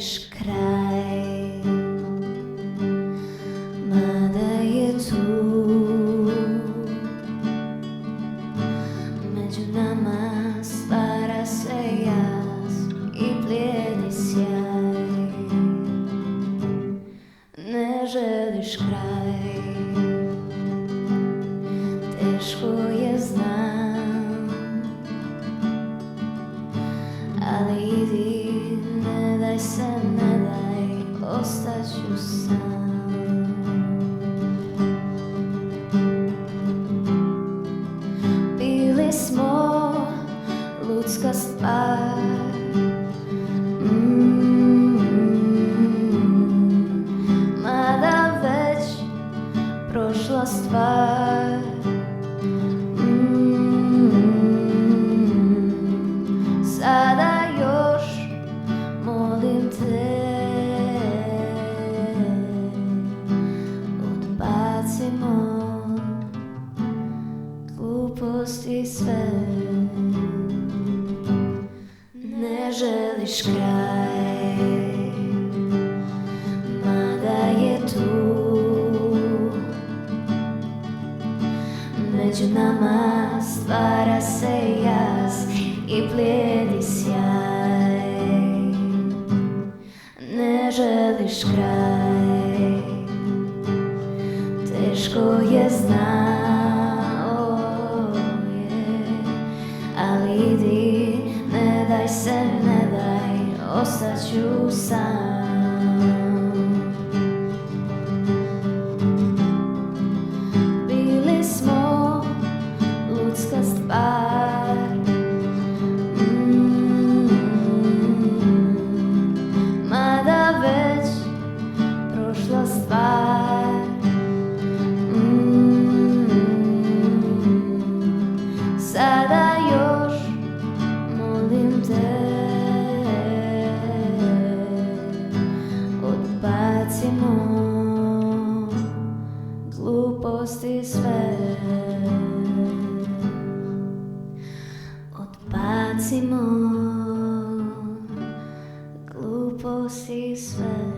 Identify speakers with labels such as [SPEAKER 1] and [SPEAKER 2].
[SPEAKER 1] želiš kraj, mada je tu među nama stvara se jaz i plijedi sjaj. Ne želiš kraj, teško je znam, ali idi, ne daj se, ne daj, ostaću sam. Bili smo ljudska stvar, mada već prošla stvar. Sada još molim te, odbacimo gluposti sve. Ne želiš kraj, mada je tu među nama stvara se jaz i plijedi sjaj. Ne želiš kraj, teško je znam, ali idi, ne daj se, ne daj, ostaću sam. Bili smo ljudska stvar, mada već prošla stvar. Sada još molim te, odbacimo gluposti sve. Odbacimo gluposti sve.